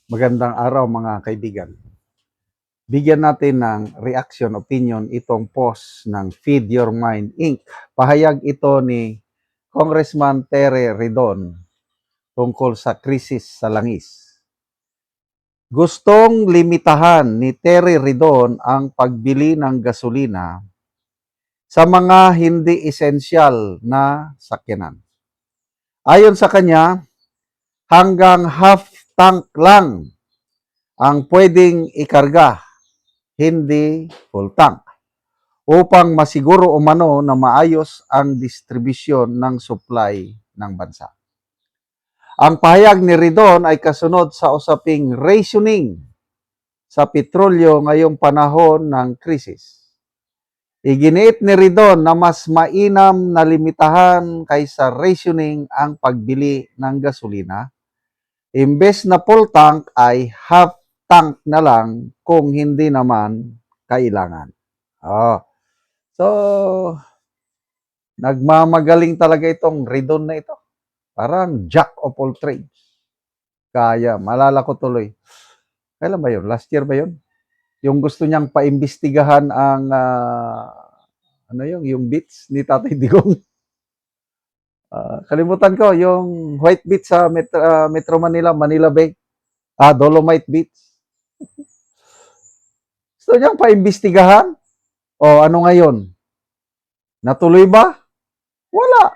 Magandang araw mga kaibigan. Bigyan natin ng reaction, opinion itong post ng Feed Your Mind Inc. Pahayag ito ni Congressman Tere Ridon tungkol sa krisis sa langis. Gustong limitahan ni Tere Ridon ang pagbili ng gasolina sa mga hindi esensyal na sakyanan. Ayon sa kanya, hanggang half tank lang ang pwedeng ikarga, hindi full tank, upang masiguro umano na maayos ang distribusyon ng supply ng bansa. Ang pahayag ni Ridon ay kasunod sa usaping rationing sa petrolyo ngayong panahon ng krisis. Iginiit ni Ridon na mas mainam na limitahan kaysa rationing ang pagbili ng gasolina. Imbes na full tank ay half tank na lang kung hindi naman kailangan. So, nagmamagaling talaga itong Ridon na ito. Parang jack of all trades. Kaya, malala ko tuloy. Kailan ba yun? Last year ba yun? Yung gusto niyang paimbestigahan ang, yung beach ni Tatay Digong. Kalimutan ko, yung white beach sa Metro Manila, Manila Bay. Dolomite Beach. Gusto niyang paimbestigahan? O ano ngayon? Natuloy ba? Wala.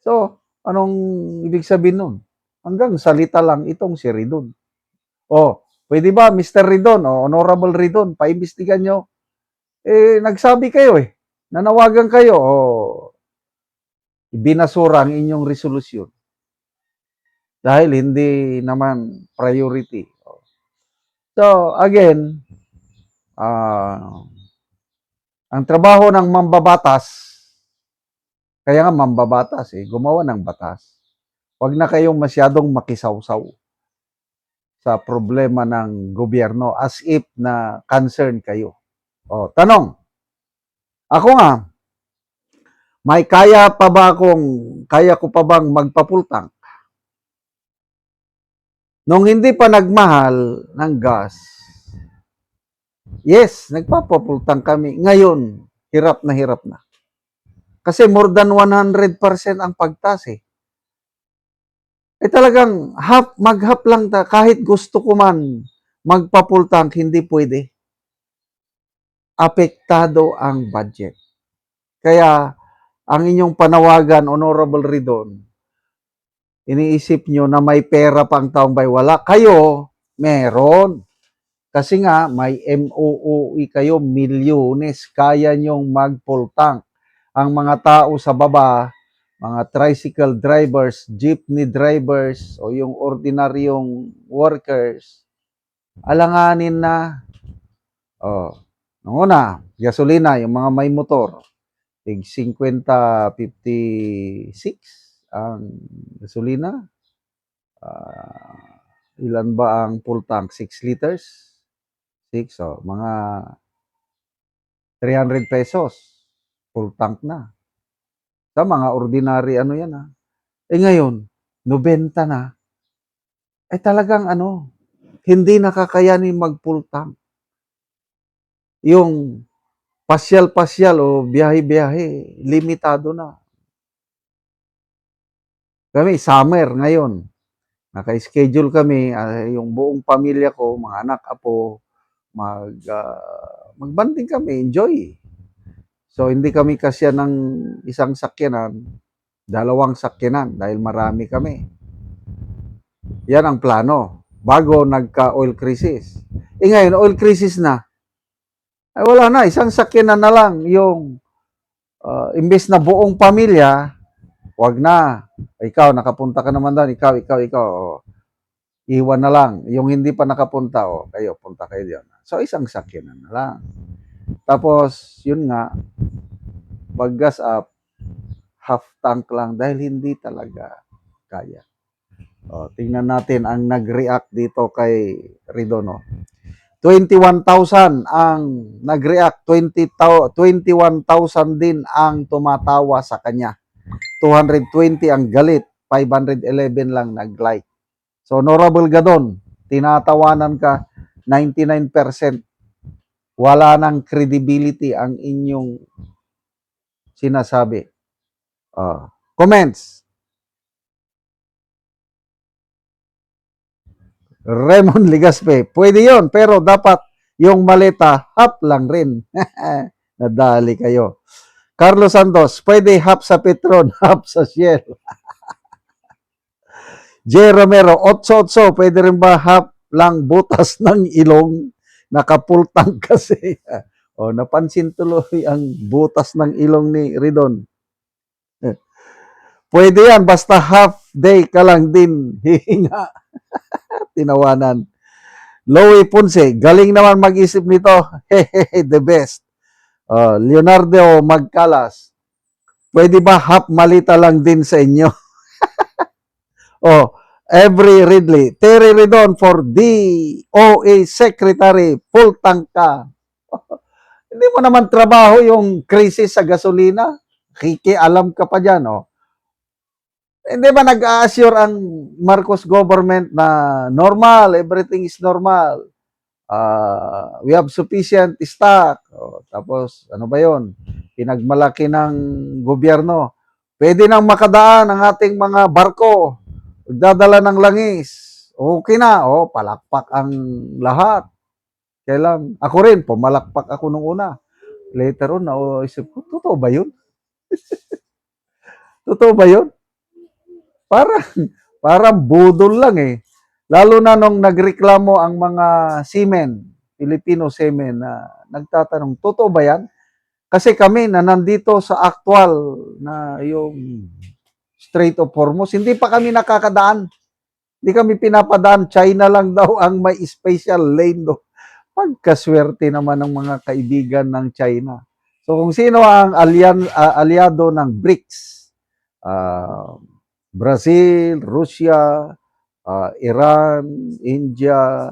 So, anong ibig sabihin nun? Hanggang salita lang itong si Ridon. Pwede ba Mr. Ridon o Honorable Ridon, paimbestigan nyo? Nagsabi kayo nanawagan kayo binasura ang inyong resolusyon. Dahil hindi naman priority. So, again, ang trabaho ng mambabatas, kaya nga mambabatas gumawa ng batas. Huwag na kayong masyadong makisawsaw sa problema ng gobyerno as if na concerned kayo. Tanong, ako nga, kaya ko pa bang magpapultang? Nung hindi pa nagmahal ng gas, yes, nagpapapultang kami. Ngayon, hirap na. Kasi more than 100% ang pagtas talagang mag-half lang kahit gusto ko man magpapultang, hindi pwede. Apektado ang budget. Kaya, ang inyong panawagan, Honorable Ridon, iniisip nyo na may pera pang taong bay. Wala. Kayo, meron. Kasi nga, may MOOE kayo, milyones. Kaya nyong mag-full tank. Ang mga tao sa baba, mga tricycle drivers, jeepney drivers, o yung ordinaryong workers, alanganin na. Nung una, gasolina, yung mga may motor, tig 50, 56 ang gasolina. Ilan ba ang full tank? 6 liters? 6, mga 300 pesos. Full tank na. Sa mga ordinary yan ngayon, 90 na. Talagang hindi nakakayanin mag-full tank. Yung pasyal-pasyal o biyahe-biyahe, limitado na. Kami, summer ngayon, naka-schedule kami, yung buong pamilya ko, mga anak, apo, magbanding kami, enjoy. So, hindi kami kasya ng isang sakyanan, 2 sakyanan, dahil marami kami. Yan ang plano, bago nagka-oil crisis. Ngayon, oil crisis na. Wala na, isang sakyanan na lang, yung imbes na buong pamilya, wag na. Ikaw, nakapunta ka naman doon, ikaw. Iwan na lang. Yung hindi pa nakapunta, kayo, punta kayo diyan. So, isang sakyanan na lang. Tapos, yun nga, pag-gas up, half tank lang dahil hindi talaga kaya. Tingnan natin ang nag-react dito kay Ridon. 21,000 ang nag-react, 21,000 din ang tumatawa sa kanya. 220 ang galit, 511 lang nag-like. So, Honorable Gadon, tinatawanan ka, 99%. Wala nang credibility ang inyong sinasabi. Comments. Raymond Ligaspe, pwede yon pero dapat yung maleta half lang rin. Nadali kayo. Carlos Santos, pwede half sa Petron, half sa Shell. J. Romero, 8-8, pwede rin ba half lang butas ng ilong? Nakapultang kasi. Napansin tuloy ang butas ng ilong ni Ridon. Pwede yan, basta half day ka lang din. Hihinga. Tinawanan. Louie Ponce, galing naman mag-isip nito. Hehehe, the best. Leonardo Magcalas, pwede ba half malita lang din sa inyo? Every Ridley, Terry Ridon for DOA Secretary, full tank ka. Hindi mo naman trabaho yung krisis sa gasolina. Kikialam ka pa dyan, Hindi ba nag-a-assure ang Marcos government na normal, everything is normal? We have sufficient stock. Tapos, ano ba yon? Pinagmalaki ng gobyerno. Pwede nang makadaan ang ating mga barko. Magdadala ng langis. Okay na. Palakpak ang lahat. Kailan? Ako rin, pumalakpak ako nung una. Later on, naisip ko, totoo ba yun? Totoo ba yun? Parang budol lang eh. Lalo na nung nagreklamo ang mga seamen, Filipino seamen, na nagtatanong, totoo ba yan? Kasi kami na nandito sa actual na yung Strait of Hormuz, hindi pa kami nakakadaan. Hindi kami pinapadaan. China lang daw ang may special lane do. Pagkaswerte naman ng mga kaibigan ng China. So kung sino ang aliado ng BRICS, Brazil, Russia, Iran, India,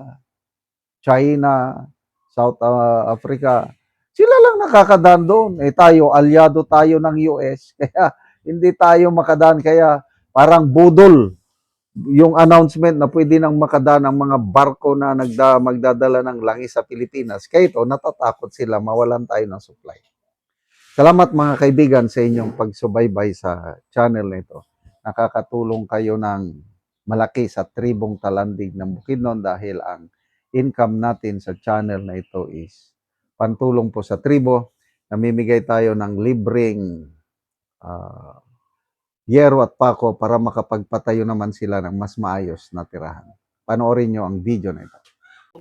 China, South Africa, sila lang nakakadaan doon. Tayo, aliado tayo ng US, kaya hindi tayo makadaan. Kaya parang budol yung announcement na pwede nang makadaan ang mga barko na magdadala ng langis sa Pilipinas. Kaya ito, natatakot sila, mawalan tayo ng supply. Salamat mga kaibigan sa inyong pagsubaybay sa channel nito. Nakakatulong kayo ng malaki sa tribong talandig ng Bukidnon dahil ang income natin sa channel na ito is pantulong po sa tribo. Namimigay tayo ng libreng yero at pako para makapagpatayo naman sila ng mas maayos na tirahan. Panoorin nyo ang video na ito.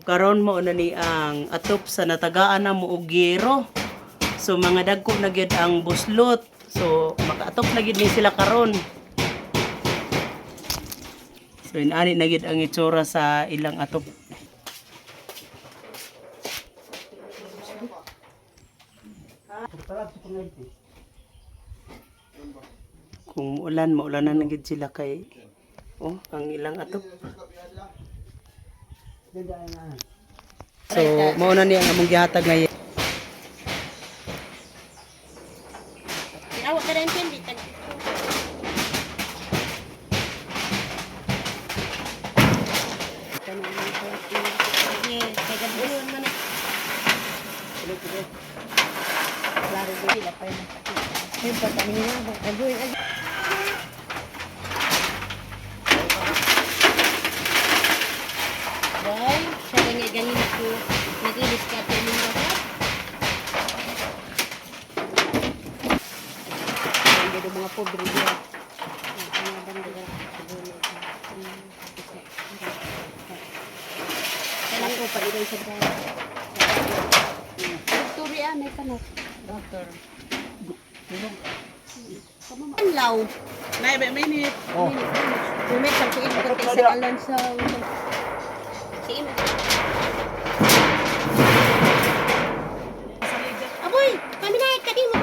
Karon mo na ni ang atop sa natagaan na mo og yero. So mga dagko na gyud ang buslot. So makaatop na gyud ni sila karon. So inani na gyud ang itsura sa ilang atop. Kung maulanan na gyud sila kay ang ilang atop. So mao na ni ang among gihatag nga Awak ka rin hindi tag. Yes, kaya gabuhon man na. Klaro ba sila pa yun? Ay, patanin nga. Gabuhin. Boy, siya rin nga ganina ko nag-ilis ka at yung mga mga pobre dia. Ang bandera kailan ko pa rin sa bahay. Turi may kanot. Doctor. Law. Nay, may minute. Umit sa kiin ko sa alan sa kiin. Aboy, kami na kadimo.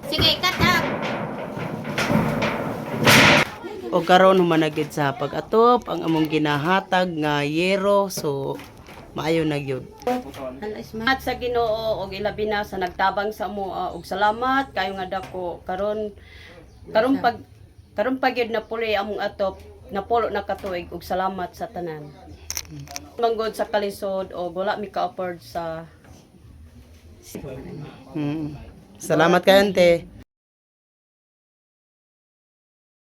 Sige, cut up. O karon humanagid sa pag-atop ang among ginahatag nga yero. So maayo na gyud. At sa Ginoo og ilabi na sa nagtabang sa amo og salamat kayo nga dako karon karon pag yun na puli among atop napulo na katuig og salamat sa tanan. Manggod sa kalisod o wala mi ka-afford sa Salamat kayo ante.